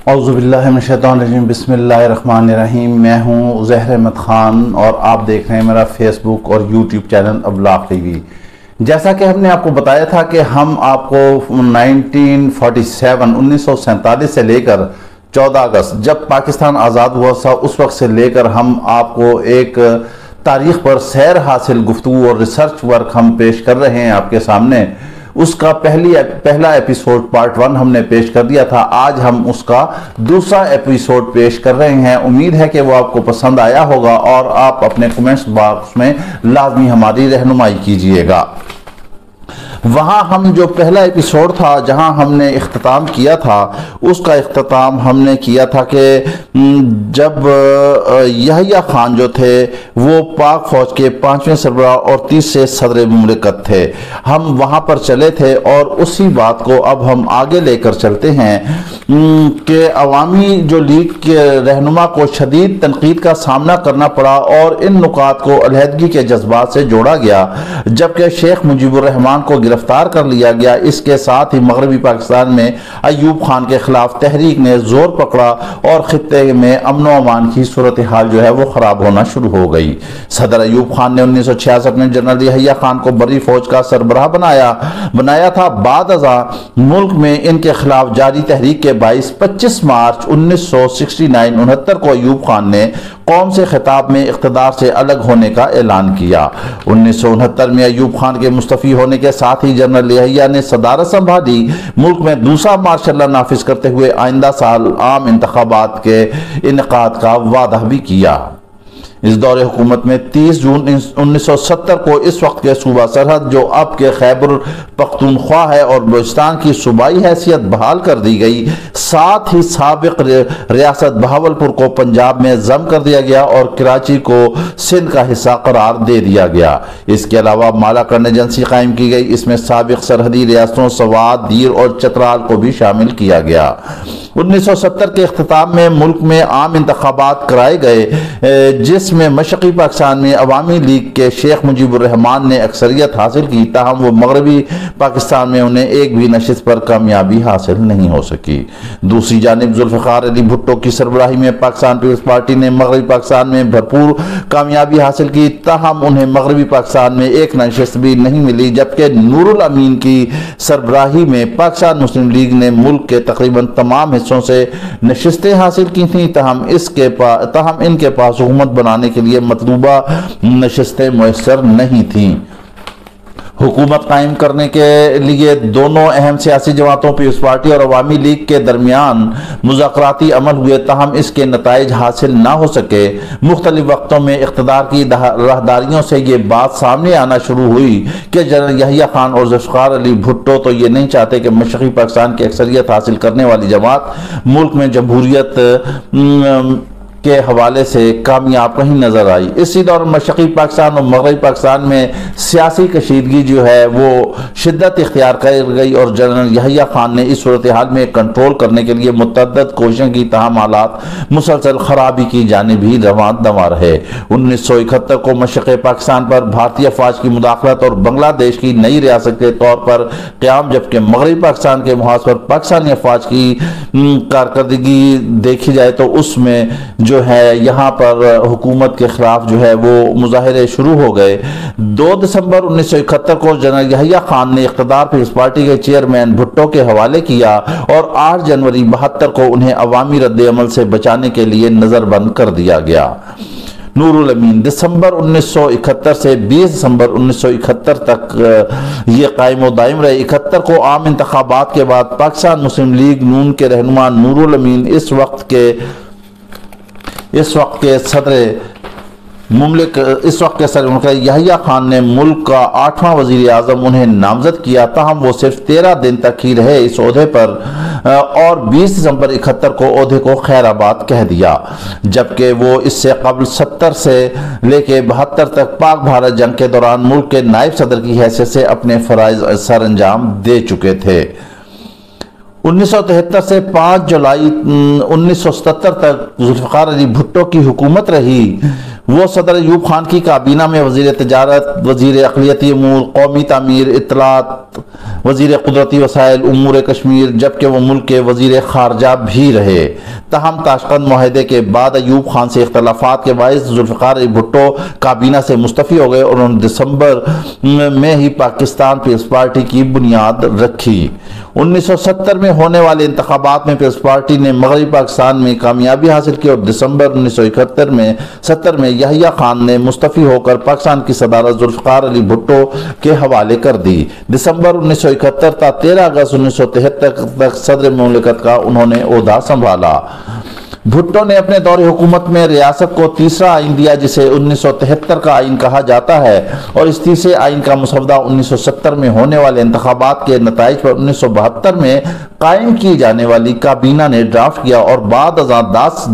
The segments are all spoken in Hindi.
औज़ुबिल्लाहिमिनश्शैतानिर्रजीम बिस्मिल्लाहिर्रहमानिर्रहीम। मैं हूँ उज़ैर अहमद ख़ान और आप देख रहे हैं मेरा फेसबुक और यूट्यूब चैनल अब्लाग टीवी। जैसा कि हमने आपको बताया था कि हम आपको 1947 से लेकर 14 अगस्त जब पाकिस्तान आज़ाद हुआ था उस वक्त से लेकर हम आपको एक तारीख़ पर सैर हासिल गुफ्तगू और रिसर्च वर्क हम पेश कर रहे हैं आपके सामने। उसका पहला एपिसोड पार्ट 1 हमने पेश कर दिया था। आज हम उसका दूसरा एपिसोड पेश कर रहे हैं। उम्मीद है कि वो आपको पसंद आया होगा और आप अपने कमेंट्स बॉक्स में लाजमी हमारी रहनुमाई कीजिएगा। वहाँ हम जो पहला एपिसोड था जहाँ हमने इख्तिताम किया था उसका इख्तिताम हमने किया था कि जब यहया खान जो थे वो पाक फौज के 5वें सरबराह और 30 सदर मुमलिकत थे। हम वहाँ पर चले थे और उसी बात को अब हम आगे लेकर चलते हैं कि अवामी जो लीग के रहनुमा को शदीद तनकीद का सामना करना पड़ा और इन नुकात को अलहदगी के जज्बात से जोड़ा गया, जबकि शेख मुजीबुर रहमान को गिरफ्तार कर लिया गया। इसके साथ ही मगरबी पाकिस्तान में अयूब खान के खिलाफ तहरीक ने जोर पकड़ा और खित्ते में अमन व अमान की सूरत हाल जो है वो खराब होना शुरू हो गई। सदर अयूब खान ने 1966 में जनरल यहया खान को बर्री फौज का सरबराह बनाया था। बाद अज़ा मुल्क में इनके खिलाफ जारी तहरीक के बाईस 25 मार्च 1969 को अयूब खान ने कौम से खिताब में इक़्तिदार से अलग होने का ऐलान किया। 1969 में अयूब खान के मुस्तफ़ी होने के साथ ही जनरल यहया ने सदारत संभाली। मुल्क में दूसरा मार्शल लॉ नाफिज करते हुए आइंदा साल आम इंतखाबात के इनेकाद का वादा भी किया। इस दौरे हुकूमत में 30 जून 1970 को इस वक्त के सूबा सरहद जो अब के खैबर पख्तूनख्वा है और बलूचिस्तान की सूबाई हैसियत बहाल कर दी गई। साथ ही साबिक रियासत बहावलपुर को पंजाब में जम कर दिया गया और कराची को सिंध का हिस्सा करार दे दिया गया। इसके अलावा मालाकंड एजेंसी कायम की गई। इसमें साबिक सरहदी रियासतों सवात, दीर और चतराल को भी शामिल किया गया। 1970 के इख्तिताम में मुल्क में आम इंतखाबात कराए गए जिसमें मशरक़ी पाकिस्तान में अवामी लीग के शेख मुजीबुर रहमान ने अक्सरियत हासिल की, ताहम वो मगरबी पाकिस्तान में उन्हें एक भी नशिस्त पर कामयाबी हासिल नहीं हो सकी। दूसरी जानिब जुल्फ़िकार अली भुट्टो की सरबराही में पाकिस्तान पीपल्स पार्टी ने मगरबी पाकिस्तान में भरपूर कामयाबी हासिल की, ताहम उन्हें मगरबी पाकिस्तान में एक नशिस्त भी नहीं मिली। जबकि नूरुल अमीन की सरबराही में पाकिस्तान मुस्लिम लीग ने मुल्क के तकरीबन तमाम हिस्सों से नशिस्तें हासिल की थी, ताहम इनके पास हुकूमत बनाने के लिए मतलूबा नशिस्तें मुयस्सर नहीं थीं। हुकूमत कायम करने के लिए दोनों अहम सियासी जमातों पीपल्स पार्टी और अवामी लीग के दरमियान मुज़ाकराती अमल हुए, ताहम इसके नताइज हासिल ना हो सके। मुख्तलिफ वक्तों में इक़्तिदार की राहदारियों से ये बात सामने आना शुरू हुई कि जनरल यहया खान और जुल्फ़िकार अली भुट्टो तो ये नहीं चाहते कि मशरक़ी पाकिस्तान की अक्सरियत हासिल करने वाली जमात मुल्क में जमहूरियत के हवाले से कामयाब कहीं नजर आई। इसी दौरान मशरक़ी पाकिस्तान और मगरबी पाकिस्तान में सियासी कशीदगी जो है वो शिद्दत इख्तियार कर गई और जनरल यहया खान ने इस सूरत हाल में कंट्रोल करने के लिए मुतअद्दिद कोशिशें की, ताहम हालात मुसलसल खराबी की जानिब ही रवां दवा रहे। 1971 को मशरक़ पाकिस्तान पर भारतीय फौज की मुदाखलत और बांग्लादेश की नई रियासत के तौर पर क़याम, जबकि मगरबी पाकिस्तान के मुहाज पर पाकिस्तानी फौज की कारकर्दगी देखी जाए तो उसमें जो है यहाँ पर हुकूमत के खिलाफ जो है वो मुजाहिरे शुरू हो गए। 2 दिसंबर 1971 को जनरल यहया खान ने इक़्तिदार पीपल्स पार्टी के चेयरमैन भुट्टो के हवाले किया और 8 जनवरी 72 को उन्हें अवामी रद्द अमल से बचाने के लिए नजरबंद कर दिया गया। नूरुल अमीन दिसंबर 1971 से 20 दिसंबर 1971 तक ये कायम व दायम रहे। 71 को आम इंतखाबात के बाद पाकिस्तान मुस्लिम लीग नून के रहनुमा नूरुल अमीन इस वक्त के सदर यहया खान ने मुल्क का 8वां वज़ीर आज़म उन्हें नामजद किया, ताहम वो सिर्फ 13 दिन तक ही रहे इस ओहदे पर और 20 दिसंबर 71 को ओहदे को खैराबाद कह दिया। जबकि वो इससे कबल 70 से लेके 72 तक पाक भारत जंग के दौरान मुल्क के नायब सदर की हैसियत से अपने फ़राइज़ सर अंजाम दे चुके थे। 1973 से 5 जुलाई 1977 तक जुल्फ़िकार अली भुट्टो की हुकूमत रही। वो सदर अयूब खान की काबीना में वजीर तजारत, वजीर अक़लियती अमूर, कौमी तामीर, इत्तलात, वजीर कुदरती वसाइल, उमूर कश्मीर, जबकि वो मुल्क के वजीर खारजा भी रहे। तहम ताशकंद माहदे के बाद अयूब खान से इख्तलाफात के बायस जुल्फ़िकार अली भुट्टो काबीना से मुस्तफ़ी हो गए और उन्होंने दिसंबर में ही पाकिस्तान पीपल्स पार्टी की बुनियाद रखी। 1970 में होने वाले इंतखाबात में पीपल्स पार्टी ने मगरबी पाकिस्तान में कामयाबी हासिल की और दिसंबर 1971 में यहिया खान ने मुस्तफ़ी होकर पाकिस्तान की सदारत जुल्फ़िकार अली भुट्टो के हवाले कर दी। दिसंबर 1971 था 13 अगस्त 1973 तक सदर मुमलिकत का उन्होंने ओहदा संभाला। भुट्टो ने अपने दौरे हुकूमत में रियासत को तीसरा आइन दिया जिसे 1973 का आइन कहा जाता है और इस तीसरे आइन का मसौदा 1970 में होने वाले इंतखाबात के नताइज पर 1972 में कायम की जाने वाली काबीना ने ड्राफ्ट किया और बाद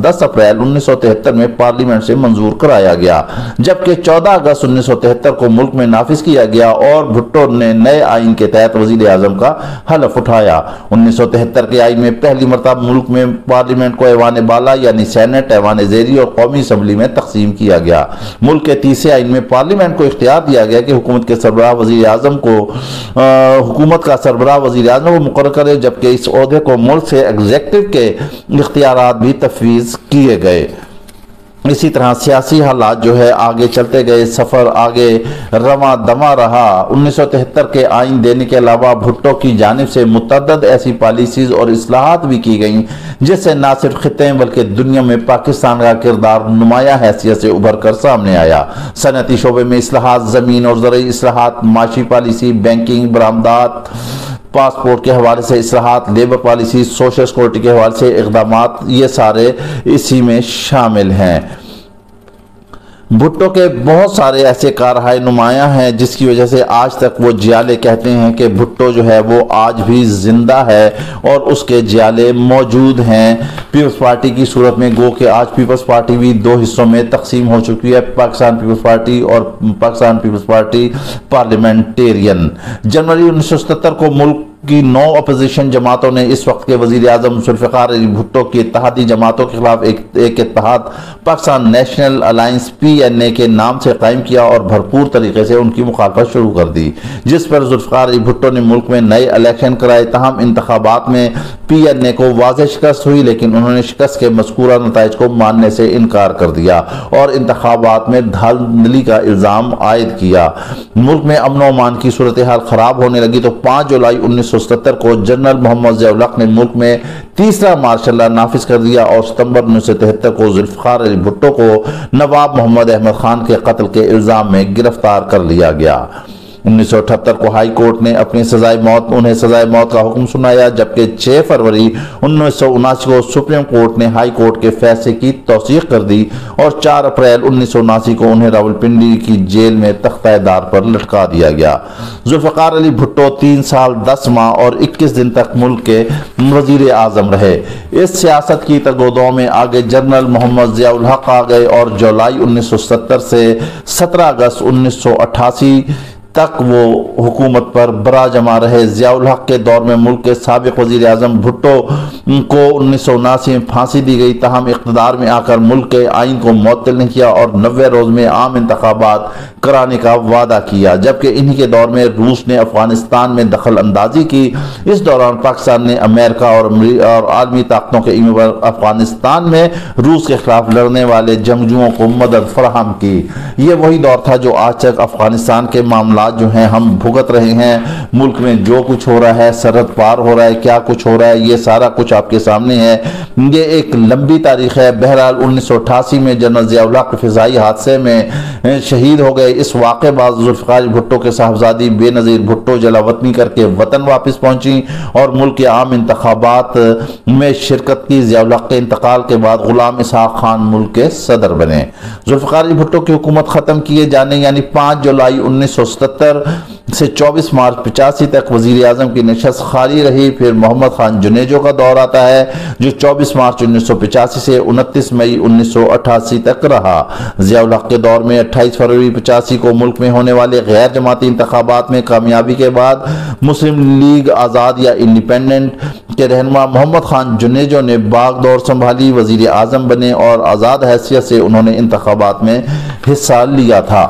10 अप्रैल 1973 में पार्लियामेंट से मंजूर कराया गया, जबकि 14 अगस्त 1973 को मुल्क में नाफिज किया गया और भुट्टो ने नए आइन के तहत वजीर आजम का हलफ उठाया। 1973 के आइन में पहली मरतबा मुल्क में पार्लियामेंट को ऐवान बाला यानी सेनेट, ऐवान ज़ेरी और कौमी असम्बली में तकसीम किया गया। मुल्क के तीसरे आइन में पार्लियामेंट को इख्तियार दिया गया कि हुकूमत के सरबराह वजीर आजम को हुकूमत का सरबराह वजीर आजम को मुकर्रर करे, जबकि इस ओहदे को मुल्क से एग्जीक्यूटिव के इख्तियारात भी तफवीज़ किए गए। इसी तरह सियासी हालात जो है आगे चलते गए, सफ़र आगे रवा दमा रहा। 1973 के आइन देने के अलावा भुट्टो की जानिब से मुतअद्दिद ऐसी पॉलिसीज़ और इस्लाहात भी की गईं जिससे न सिर्फ खित्ते में बल्कि दुनिया में पाकिस्तान का किरदार नुमाया हैसियत से उभर कर सामने आया। सनती शोबे में इस्लाहात, ज़मीन और ज़रूरी इस्लाहात, माशी पॉलिसी, बैंकिंग, बरामदात, पासपोर्ट के हवाले से इस्लाहात, लेबर पॉलिसी, सोशल सिक्योरिटी के हवाले से इक़दामात, ये सारे इसी में शामिल हैं। भुट्टो के बहुत सारे ऐसे कारहाय नुमायां हैं जिसकी वजह से आज तक वो जियाले कहते हैं कि भुट्टो जो है वो आज भी जिंदा है और उसके जियाले मौजूद हैं। पीपल्स पार्टी की सूरत में गो कि आज पीपल्स पार्टी भी दो हिस्सों में तकसीम हो चुकी है, पाकिस्तान पीपल्स पार्टी और पाकिस्तान पीपल्स पार्टी पार्लियामेंटेरियन। जनवरी 1977 को मुल्क की 9 अपोजिशन जमातों ने इस वक्त के वजीर आजम जुल्फ़िकार अली भुट्टो की इत्तेहादी जमातों के खिलाफ एक इत्तेहाद पाकिस्तान नेशनल अलायंस PNA के नाम से कायम किया और भरपूर तरीके से उनकी मुखालफत शुरू कर दी, जिस पर जुल्फ़िकार अली भुट्टो ने मुल्क में नए इलेक्शन कराए। तहम इंतखाबात में PNA को वाज़ेह शिकस्त हुई, लेकिन उन्होंने शिकस्त के मज़कूरा नताइज को मानने से इनकार कर दिया और इंतखाबात में धांधली का इल्ज़ाम आयद किया। मुल्क में अमन व अमान की सूरत हाल ख़राब होने लगी तो 5 जुलाई 1970 को जनरल मोहम्मद ज़िया उल हक ने मुल्क में तीसरा मार्शल लॉ नाफिज कर दिया और सितंबर 1973 को जुल्फ़िकार अली भुट्टो को नवाब मोहम्मद अहमद खान के कत्ल के इल्ज़ाम में गिरफ्तार कर लिया गया। 1978 को हाई कोर्ट ने उन्हें सजाए मौत का हुक्म सुनाया, जबकि 6 फरवरी 1979 को सुप्रीम कोर्ट ने हाई कोर्ट के फैसले की तौसीक कर दी और 4 अप्रैल 1979 को उन्हें रावलपिंडी की जेल में तख्ता-ए-दार पर लटका दिया गया। जुल्फ़िकार अली भुट्टो 3 साल 10 माह और 21 दिन तक मुल्क के वजीर आजम रहे। इस सियासत की तगोदों में आगे जनरल मोहम्मद ज़िया उल हक आ गए और जुलाई 1970 से 17 अगस्त 1988 तक वो हुकूमत पर बरा जमा रहे। ज़िया उल हक के दौर में मुल्क के साबिक़ वज़ीर आज़म भुट्टो को 1979 में फांसी दी गई, तहम इक़्तिदार में आकर मुल्क के आइन को मुअत्तल नहीं किया और 90 रोज़ में आम इंतखाबात कराने का वादा किया, जबकि इन्हीं के दौर में रूस ने अफगानिस्तान में दखल अंदाजी की। इस दौरान पाकिस्तान ने अमेरिका और आलमी ताकतों के इमेवर अफगानिस्तान में रूस के खिलाफ लड़ने वाले जंगजुओं को मदद फराहम की। ये वही दौर था जो आज तक अफगानिस्तान के मामला जो हैं हम भुगत रहे हैं। मुल्क में जो कुछ हो रहा है, सरहद पार हो रहा है, क्या कुछ हो रहा है, ये सारा कुछ आपके सामने है। ये एक लंबी तारीख है। बहरहाल 1988 में जनरल ज़िया उल हक फिजाई हादसे में शहीद हो गए। इस वाक़े बाद जुल्फ़िकार अली भुट्टो के साहबजादी बेनज़ीर भुट्टो जलावतनी करके वतन वापस पहुंची और मुल्क के आम इंतखाबात में शिरकत की। ज़िया उल हक के इंतकाल के बाद गुलाम इसहाक खान मुल्क के सदर बने। जुल्फ़िकार अली भुट्टो की हुकूमत ख़त्म किए जाने यानी 5 जुलाई 1970 से 24 मार्च 85 तक वजीर आजम की नशस्त खाली रही। फिर मोहम्मद खान जुनेजो का दौर आता है जो 24 मार्च 1985 से 29 मई 1988 तक रहा। ज़ियाउल हक के दौर में 28 फरवरी 85 को मुल्क में होने वाले गैर जमाती इंतखाबात में कामयाबी के बाद मुस्लिम लीग आज़ाद या इंडिपेंडेंट के रहनुमा मोहम्मद खान जुनेजो ने बागडोर संभाली, वजीर आजम बने और आज़ाद हैसियत से उन्होंने इंतखाबात में हिस्सा लिया था।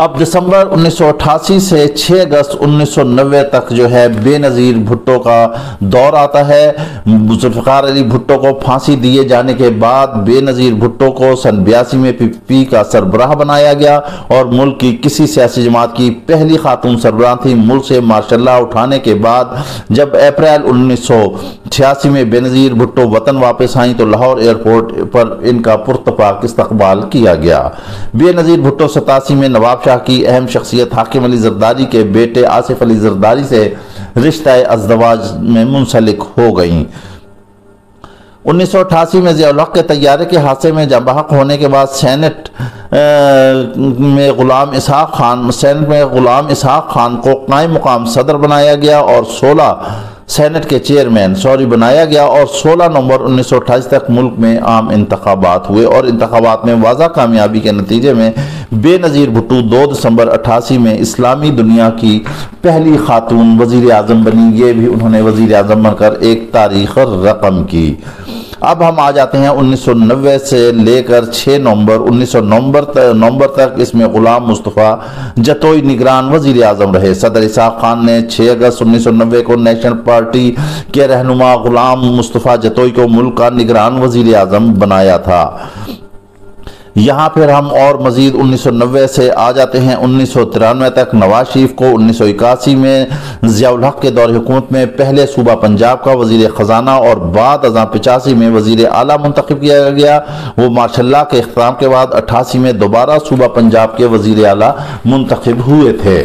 अब दिसंबर 1988 से 6 अगस्त 1990 तक जो है बेनज़ीर भुट्टो का दौर आता है। जुल्फ़िकार अली भुट्टो को फांसी दिए जाने के बाद बेनज़ीर भुट्टो को सन 82 में PPP का सरबराह बनाया गया और मुल्क की किसी सियासी जमात की पहली खातून सरबराह थी। मुल्क से मार्शल लॉ उठाने के बाद जब अप्रैल 1986 में बेनज़ीर भुट्टो वतन वापस आई तो लाहौर एयरपोर्ट पर इनका पुरतपाक इस्तकबाल किया गया। बेनज़ीर भुट्टो 87 में नवाब की अहम शख्सियत हाकिम अली जरदारी के बेटे आसिफ अली जरदारी से रिश्ता अज़दवाज में मुंसलिक हो गईं। 1988 में ज़ियाउल हक के तैयारे के हादसे में जंबाहक होने के बाद सेनेट में गुलाम इसहाक खान को कायम मुकाम सदर बनाया गया और 16 नवंबर 1928 तक मुल्क में आम इंतखाबात हुए और इंतखाबात में वाज़ा कामयाबी के नतीजे में बेनज़ीर भुट्टो 2 दिसंबर 88 में इस्लामी दुनिया की पहली खातून वज़ीर आज़म बनी। ये भी उन्होंने वज़ीर आज़म बनकर एक तारीख़ रकम की। अब हम आ जाते हैं 1990 से लेकर 6 नवंबर तक। इसमें गुलाम मुस्तफ़ा जतोई निगरान वज़ीर आज़म रहे। सदर इसहाक खान ने 6 अगस्त 1990 को नेशनल पार्टी के रहनुमा गुलाम मुस्तफ़ा जतोई को मुल्क का निगरान वज़ीर आज़म बनाया था। यहाँ फिर हम और मजीद 1990 से आ जाते हैं 1993 तक। नवाज शरीफ को 1981 में ज़ियाउल हक के दौर हुकूमत में पहले सूबा पंजाब का वज़ीर ख़जाना और बाद 85 में वज़ीर आला मुंतखब किया गया। वो मार्शल लॉ के इख्तिताम के बाद 88 में दोबारा सूबा पंजाब के वज़ीर आला मुंतखब हुए थे।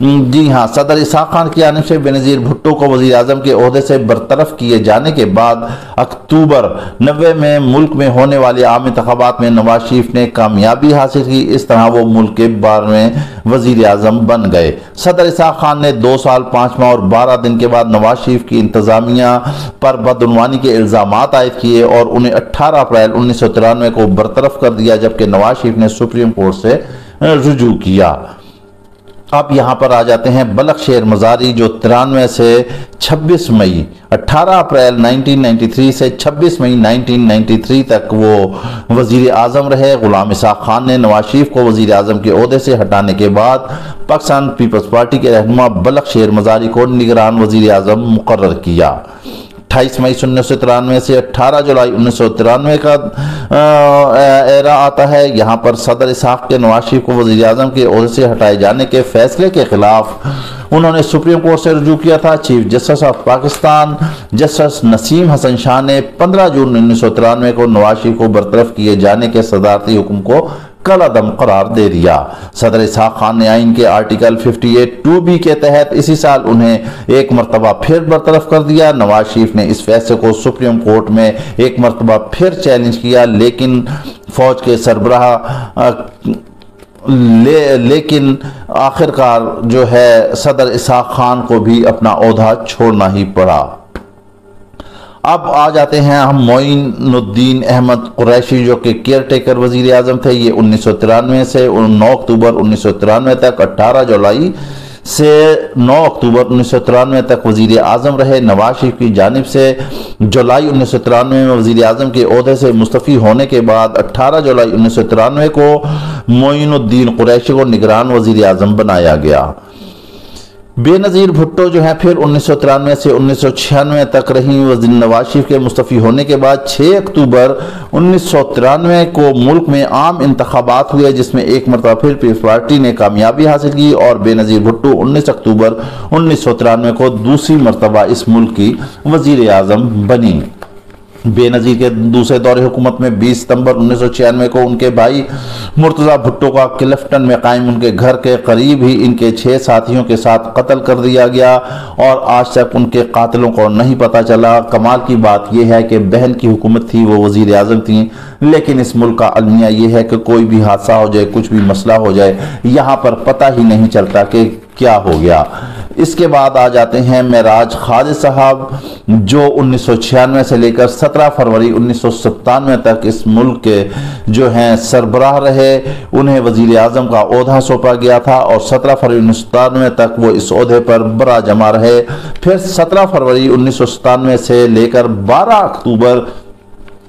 जी हाँ, सदर इसहाक खान की जानिब से बेनज़ीर भुट्टो को वज़ीर आज़म के ओहदे से बरतरफ किए जाने के बाद अक्टूबर 90 में मुल्क में होने वाले आम इंतखाबात में नवाज शरीफ ने कामयाबी हासिल की। इस तरह वो मुल्क के 12वें वज़ीर आज़म बन गए। सदर इसहाक खान ने 2 साल 5 माह और 12 दिन के बाद नवाज शरीफ की इंतज़ामिया पर बदउनवानी के इल्ज़ामात आयद किए और उन्हें 18 अप्रैल 1993 को बरतरफ कर दिया, जबकि नवाज शरीफ ने सुप्रीम कोर्ट से रुजू किया। अब यहाँ पर आ जाते हैं बलख शेर मज़ारी जो 93 से 26 मई 18 अप्रैल 1993 से 26 मई 1993 तक वो वज़ीर आज़म रहे। गुलाम इसहाक खान ने नवाज शरीफ को वज़ीर आज़म के ओहदे से हटाने के बाद पाकिस्तान पीपल्स पार्टी के रहनुमा बलख शेर मज़ारी को निगरान वज़ीर आज़म मुकर्रर किया। 28 मई 1993 से 18 जुलाई 1993 का एरा आता है। यहाँ पर सदर इसहाक के नवाज शरीफ को वज़ीर आज़म के ओहदे से हटाए जाने के फैसले के खिलाफ उन्होंने सुप्रीम कोर्ट से रुजू किया था। Chief justice of Pakistan justice Naseem Hasan Shah ने 15 जून 1993 को नवाज शरीफ को बरतरफ किए जाने के सदारती हुक्म को कलअदम करार दे दिया। सदर इसहाक खान ने आइन के आर्टिकल 58(2)B के तहत इसी साल उन्हें एक मरतबा फिर बरतरफ कर दिया। नवाज शरीफ ने इस फैसले को सुप्रीम कोर्ट में एक मरतबा फिर चैलेंज किया, लेकिन फौज के सरबराह लेकिन आखिरकार जो है सदर इसहाक खान को भी अपना ओहदा छोड़ना ही पड़ा। अब आ जाते हैं हम मोइनुद्दीन अहमद कुरैशी जो कि केयर टेकर वज़ीर आज़म थे। ये 1993 से 9 अक्टूबर 1993 तक 18 जुलाई से 9 अक्टूबर 1993 तक वज़ीर आज़म रहे। नवाज शरीफ की जानिब से जुलाई 1993 में वज़ीर आज़म के ओहदे से मुस्तफ़ी होने के बाद 18 जुलाई 1993 को मोइनुद्दीन कुरैशी को निगरान वज़ीर आज़म बनाया गया। बेनज़ीर भुट्टो जो है फिर 1993 से 1996 तक रही। नवाज शरीफ के मुस्तफ़ी होने के बाद 6 अक्टूबर 1993 को मुल्क में आम इंतखाबात हुए, जिसमें एक मरतबा फिर पीपल्स पार्टी ने कामयाबी हासिल की और बेनज़ीर भुट्टो 19 अक्टूबर 1993 को दूसरी मरतबा इस मुल्क की वज़ीर आज़म बनी। बेनज़ीर के दूसरे दौरे हुकूमत में 20 सितंबर 1996 को उनके भाई मुर्तज़ा भुट्टो का क्लिफ्टन में कायम उनके घर के करीब ही इनके 6 साथियों के साथ कत्ल कर दिया गया और आज तक उनके कातिलों को नहीं पता चला। कमाल की बात यह है कि बहन की हुकूमत थी, वो वज़ीर आज़म थी, लेकिन इस मुल्क का अलमिया यह है कि कोई भी हादसा हो जाए, कुछ भी मसला हो जाए, यहाँ पर पता ही नहीं चलता कि क्या हो गया। इसके बाद आ जाते हैं मेराज खालिद साहब, जो 1996 से लेकर 17 फरवरी 1997 तक इस मुल्क के जो हैं सरबराह रहे। उन्हें वजीर आज़म का ओहदा सौंपा गया था और 17 फरवरी 1997 तक वो इस ओहदे पर बरा जमा रहे। फिर 17 फरवरी 1997 से लेकर 12 अक्टूबर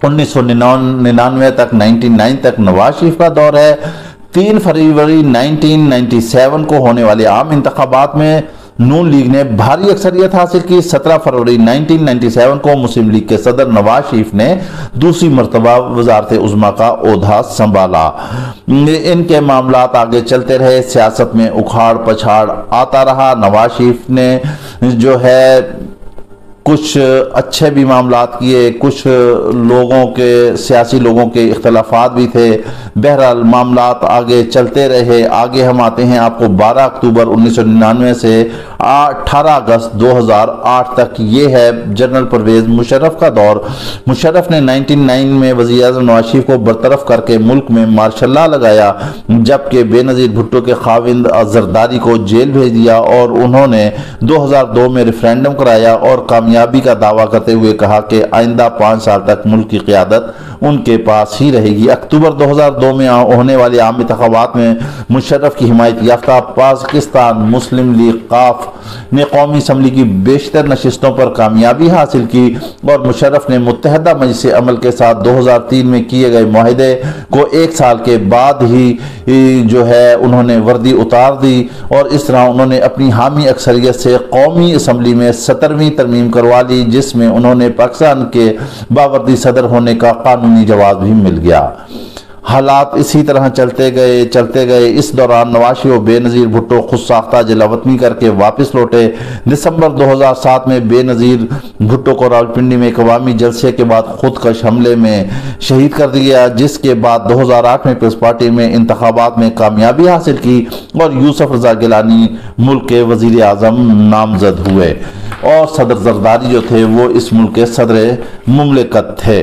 1999 तक 99 तक नवाज शरीफ का दौर है। 3 फरवरी 1997 को होने वाले आम इंतखाबात में नून लीग ने भारी अक्सरियत हासिल की। 17 फरवरी 1997 को मुस्लिम लीग के सदर नवाज शरीफ ने दूसरी मरतबा वजारत उज़्मा का ओहदा संभाला। इनके मामलात आगे चलते रहे, सियासत में उखाड़ पछाड़ आता रहा। नवाज शरीफ ने जो है कुछ अच्छे भी मामलात किए, कुछ लोगों के सियासी लोगों के इख्तलाफात भी थे। बहरहाल मामलात आगे चलते रहे। आगे हम आते हैं आपको 12 अक्टूबर 1999 से 18 अगस्त 2008 तक। ये है जनरल परवेज मुशर्रफ का दौर। मुशर्रफ ने 1999 में वज़ीर आज़म नवाज शरीफ को बरतरफ करके मुल्क में मार्शल लॉ लगाया, जबकि बेनज़ीर भुट्टो के खाविंद जरदारी को जेल भेज दिया और उन्होंने 2002 में रेफरेंडम कराया और कामयाबी का दावा करते हुए कहा कि आइंदा 5 साल तक मुल्क की क़यादत उनके पास ही रहेगी। अक्टूबर 2002 में होने वाले आम इंतखाबात में मुशर्रफ की हिमायत याफ्ता पाकिस्तान मुस्लिम लीग काफ ने कौमी असम्बली की बेशतर नशिस्तों पर कामयाबी हासिल की और मुशर्रफ ने मुत्तहदा मजलिस अमल के साथ 2003 में किए गए मुआहदे को 1 साल के बाद ही जो है उन्होंने वर्दी उतार दी और इस तरह उन्होंने अपनी हामी अक्सरियत से कौमी असम्बली में 17वीं तरमीम करवा ली, जिसमें उन्होंने पाकिस्तान के बावर्दी सदर होने का कानूनी जवाब भी मिल गया। हालात इसी तरह चलते गए। इस दौरान नवाज शरीफ और बेनज़ीर भुट्टो खुद साख्ता जलावतनी करके वापस लौटे। दिसंबर 2007 में बेनज़ीर भुट्टो को रावलपिंडी में एक अवामी जलसे के बाद खुदकश हमले में शहीद कर दिया, जिसके बाद 2008 में पीपल्स पार्टी में इंतखाबात में कामयाबी हासिल की और यूसुफ रज़ा गिलानी मुल्क के वज़ीर आज़म नामजद हुए और सदर जरदारी जो थे वो इस मुल्क के सदर मुमलिकत थे।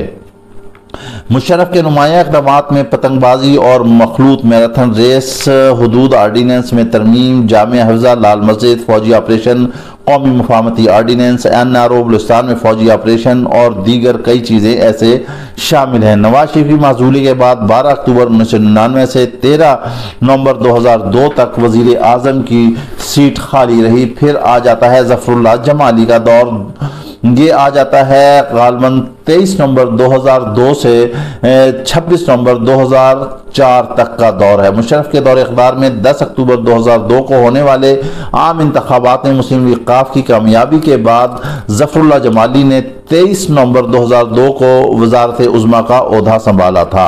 मुशर्रफ के नुमाया इक़दामात में पतंगबाजी और मखलूत मैराथन रेस, हुदूद आर्डीनेंस में तरमीम, जामिया हफ्ज़ा लाल मस्जिद फौजी ऑपरेशन, कौमी मुफाहमती आर्डीनेंस, NRO बलुस्तान में फौजी ऑपरेशन और दीगर कई चीज़ें ऐसे शामिल हैं। नवाज शरीफ की माजूली के बाद 12 अक्टूबर 1999 से 13 नवंबर 2002 तक वज़ीर आज़म की सीट खाली रही। फिर आ जाता है ज़फ़रुल्लाह जमाली का दौर। ये आ जाता है गालबन 23 नवंबर 2002 से 26 नवंबर 2004 तक का दौर है। मुशर्रफ के दौर इक़्तिदार में 10 अक्टूबर 2002 को होने वाले आम इंतखाबात में मुस्लिम लीग काफ की कामयाबी के बाद ज़फ़रुल्लाह जमाली ने 23 नवंबर 2002 को वज़ारत उज़्मा का ओहदा संभाला था।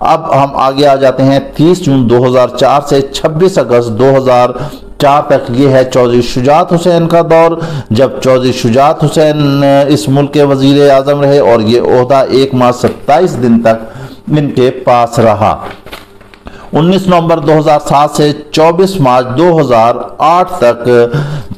अब हम आगे आ जाते हैं 30 जून 2004 से 26 अगस्त 2004 तक। ये है चौधरी शुजात हुसैन का दौर, जब चौधरी शुजात हुसैन इस मुल्क के वज़ीर आज़म रहे और ये ओहदा 1 माह 27 दिन तक इनके पास रहा। 19 नवंबर 2007 से 24 मार्च 2008 तक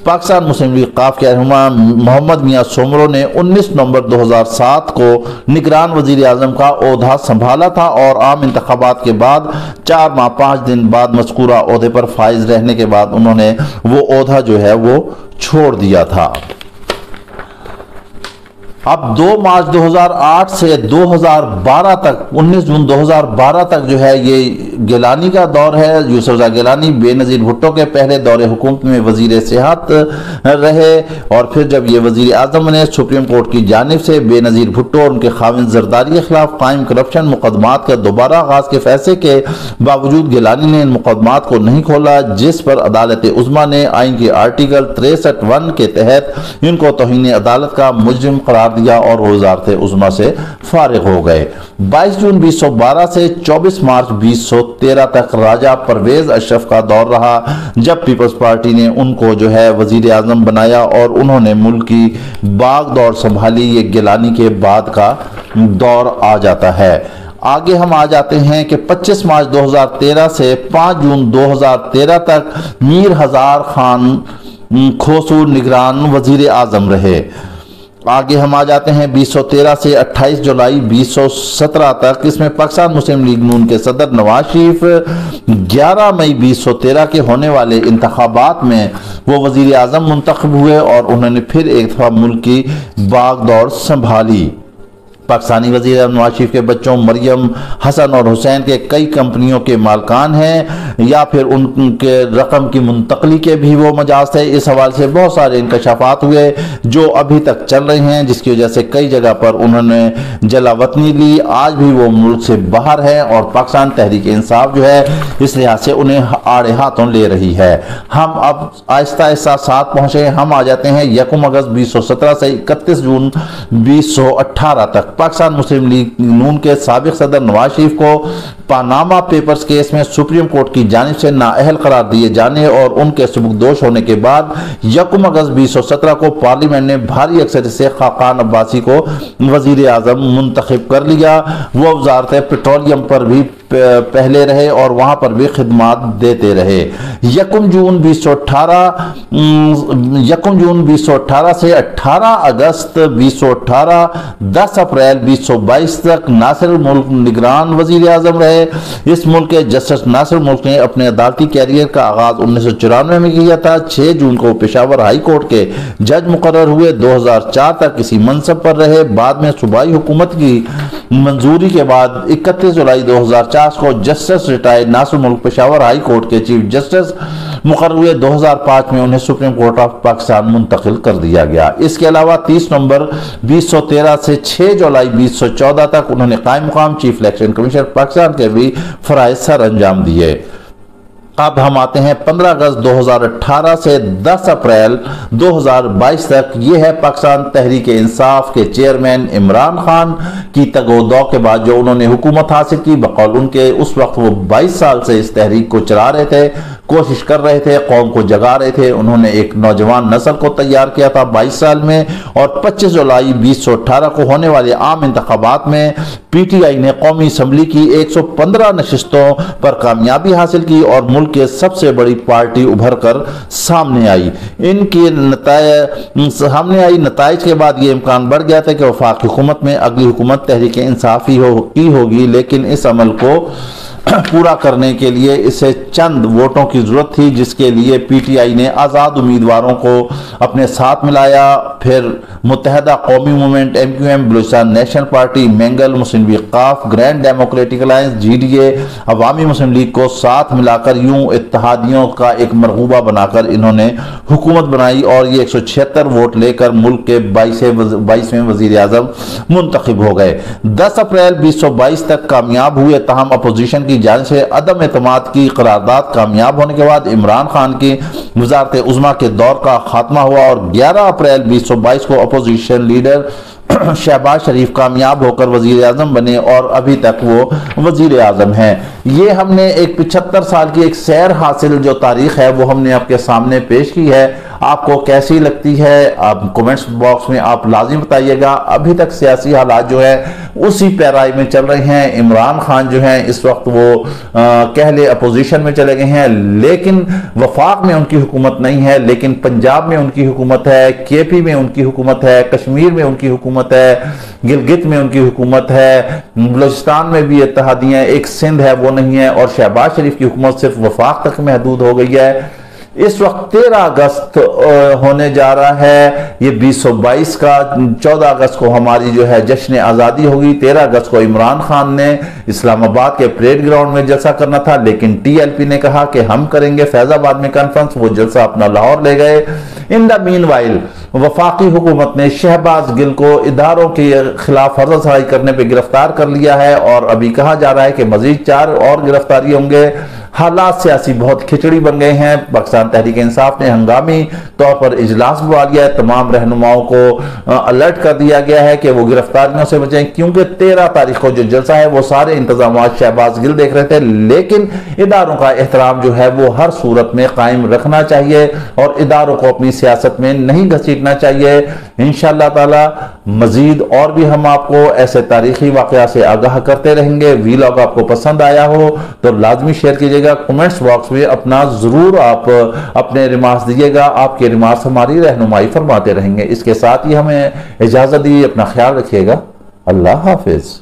पाकिस्तान मुस्लिम लीग काफ के रहनुमा मोहम्मद मियां सोमरो ने 19 नवंबर 2007 को निगरान वज़ीर आज़म का ओहदा संभाला था और आम इंतखाबात के बाद 4 माह 5 दिन बाद मज़कूरा ओहदे पर फाइज रहने के बाद उन्होंने वो ओहदा जो है वो छोड़ दिया था। अब 2 मार्च 2008 से 2012 तक 19 जून 2012 तक जो है ये गिलानी का दौर है। यूसुफ रज़ा गिलानी बेनज़ीर भुट्टो के पहले दौरे हुकूमत में वज़ीर सेहत रहे और फिर जब ये वज़ीर आज़म ने सुप्रीम कोर्ट की जानिब से बेनज़ीर भुट्टो और उनके खाविंद जरदारी के खिलाफ कायम करप्शन मुकदमात का दोबारा आगाज के फैसले के बावजूद गिलानी ने इन मुकदमात को नहीं खोला, जिस पर अदालत उज़्मा ने आइन के आर्टिकल 63(1) के तहत इनको तौहीन अदालत का मुजरिम करार दिया और वज़ारत उज़्मा से फारिग हो गए। 22 जून 2012 से 24 मार्च 2013 2013 तक राजा परवेज अशरफ का दौर रहा, जब पीपल्स पार्टी ने उनको जो है वजीर आजम बनाया और उन्होंने मुल्क की बागडोर संभाली। ये गिलानी के बाद का दौर आ जाता है। आगे हम आ जाते हैं कि 25 मार्च 2013 से 5 जून 2013 तक मीर हजार खान खोसू निगरान वजीर आजम रहे। आगे हम आ जाते हैं 2013 से 28 जुलाई 2017 तक, इसमें पाकिस्तान मुस्लिम लीग नून के सदर नवाज शरीफ 11 मई 2013 के होने वाले इंतखाबात में वो वजीर आजम मुंतखब हुए और उन्होंने फिर एक दफा मुल्क की बागडोर संभाली। पाकिस्तानी वज़ीर नवाज शरीफ के बच्चों मरियम, हसन और हुसैन के कई कंपनियों के मालकान हैं या फिर उनके रकम की मुंतकली के भी वो मजाज थे। इस हवाले से बहुत सारे इंकशाफात हुए जो अभी तक चल रहे हैं, जिसकी वजह से कई जगह पर उन्होंने जलावतनी ली। आज भी वो मुल्क से बाहर है और पाकिस्तान तहरीक इंसाफ जो है इस लिहाज से उन्हें आड़े हाथों ले रही है। हम अब आहिस्ता आहिस्ता साथ पहुँचे, हम आ जाते हैं 1 अगस्त 2017 से 31 जून 2018 तक। पाकिस्तान मुस्लिम लीग नून के साबिक सदर नवाज शरीफ को पानामा पेपर्स केस में सुप्रीम कोर्ट की जानिब से नाअहल करार दिए जाने और उनके सबूतदोष होने के बाद 1 अगस्त 2017 को पार्लियामेंट ने भारी अक्सरियत से खाकान अब्बासी को वजीर आजम मुंतखब कर लिया। वो वजारत पेट्रोलियम पर भी पहले रहे और वहां पर भी खिदमात देते रहे। 1 जून 2018 से 18 अगस्त 2018, 10 अप्रैल 2022 तक नासिर मुल्क निगरान वजीर आजम रहे। इस मुल्क के जस्टिस नासिर मुल्क ने अपने अदालती कैरियर का आगाज 1994 में किया था। 6 जून को पेशावर हाई कोर्ट के जज मुकर्रर हुए। 2004 तक इसी मनसब पर रहे। बाद में सूबाई हुकूमत की मंजूरी के बाद 31 जुलाई 2004 को जस्टिस रिटायर्ड नासिर मुल्क पेशावर हाई कोर्ट के चीफ जस्टिस मुकर्रर हुए। 2005 में उन्हें सुप्रीम कोर्ट ऑफ पाकिस्तान मुंतकिल कर दिया गया। इसके अलावा 30 नवंबर 2013 से 6 जुलाई 2014 तक उन्होंने कायम मुकाम चीफ इलेक्शन कमीशनर पाकिस्तान के भी फराइज सर अंजाम दिए। अब हम आते हैं 15 अगस्त 2018 से 10 अप्रैल 2022 तक। ये है पाकिस्तान तहरीक इंसाफ के चेयरमैन इमरान खान की तगोदौ के बाद जो उन्होंने हुकूमत हासिल की। बकौल उनके उस वक्त वो 22 साल से इस तहरीक को चला रहे थे, कोशिश कर रहे थे, कौम को जगा रहे थे। उन्होंने एक नौजवान नस्ल को तैयार किया था 22 साल में और 25 जुलाई 2018 को होने वाले आम इंतखाबात में पीटीआई ने कौमी असम्बली की 115 नशिस्तों पर कामयाबी हासिल की और मुल्क के सबसे बड़ी पार्टी उभर कर सामने आई। इनके नताइज के बाद ये इम्कान बढ़ गया था कि वफाकी हुकूमत में अगली हुकूमत तहरीक इंसाफ ही होगी, लेकिन इस अमल को पूरा करने के लिए इसे चंद वोटों की जरूरत थी, जिसके लिए पीटीआई ने आज़ाद उम्मीदवारों को अपने साथ मिलाया। फिर Muttahida Qaumi Movement, MQM, Balochistan National Party, Mengal, Muslim League काफ, Grand Democratic Alliance, GDA, Awami Muslim League को साथ मिलाकर यूं इत्तेहादियों का एक मरगूबा बनाकर इन्होंने हुकूमत बनाई और ये 176 वोट लेकर मुल्क के 22वें वजीर आजम मुंतखब हो गए। 10 अप्रैल 2022 तक कामयाब हुए, तहम अपोजिशन की जानिब से अदम एतमाद की करारदाद कामयाब होने के बाद इमरान खान की वजारत उज़्मा के दौर का खात्मा हुआ और 11 अप्रैल 2022 को अपोजिशन लीडर शहबाज शरीफ कामयाब होकर वजीर आजम बने और अभी तक वो वजीर आजम हैं। ये हमने एक 75 साल की एक सैर हासिल जो तारीख है वो हमने आपके सामने पेश की है। आपको कैसी लगती है आप कमेंट्स बॉक्स में आप लाजिम बताइएगा। अभी तक सियासी हालात जो है उसी पैराई में चल रहे हैं। इमरान खान जो है इस वक्त वो कह ले अपोजिशन में चले गए हैं, लेकिन वफाक में उनकी हुकूमत नहीं है, लेकिन पंजाब में उनकी हुकूमत है, केपी में उनकी हुकूमत है, कश्मीर में उनकी हुकूमत है, गिलगित में उनकी हुकूमत है, बलूचिस्तान में भी इत्तेहादियां, एक सिंध है वो नहीं है और शहबाज शरीफ की हुकूमत सिर्फ वफाक तक महदूद हो गई है। इस वक्त 13 अगस्त होने जा रहा है ये 2022 का। 14 अगस्त को हमारी जो है जश्न आज़ादी होगी। 13 अगस्त को इमरान खान ने इस्लामाबाद के परेड ग्राउंड में जलसा करना था, लेकिन टीएलपी ने कहा कि हम करेंगे फैजाबाद में कॉन्फ्रेंस। वो जलसा अपना लाहौर ले गए। इन द मीनवाइल वफाकी हुकूमत ने शहबाज गिल को इदारों के खिलाफ फर्जसराई करने पर गिरफ्तार कर लिया है और अभी कहा जा रहा है कि मजीद 4 और गिरफ्तारी होंगे। हालात सियासी बहुत खिचड़ी बन गए हैं। पाकिस्तान तहरीक इंसाफ ने हंगामी तौर पर इजलास बुला लिया है। तमाम रहनुमाओं को अलर्ट कर दिया गया है कि वो गिरफ्तारियों से बचें, क्योंकि 13 तारीख को जो जलसा है वो सारे इंतजाम शहबाज गिल देख रहे थे, लेकिन इदारों का एहतराम जो है वो हर सूरत में कायम रखना चाहिए और इदारों को अपनी सियासत में नहीं घसीटना चाहिए। इंशाअल्लाह ताला मजीद और भी हम आपको ऐसे तारीखी वाकया से आगाह करते रहेंगे। वीलॉग आपको पसंद आया हो तो लाजमी शेयर कीजिएगा। कमेंट्स बॉक्स में अपना जरूर आप अपने रिमार्क्स दीजिएगा। आपके रिमार्क्स हमारी रहनुमाई फरमाते रहेंगे। इसके साथ ही हमें इजाजत दी, अपना ख्याल रखिएगा। अल्लाह हाफिज।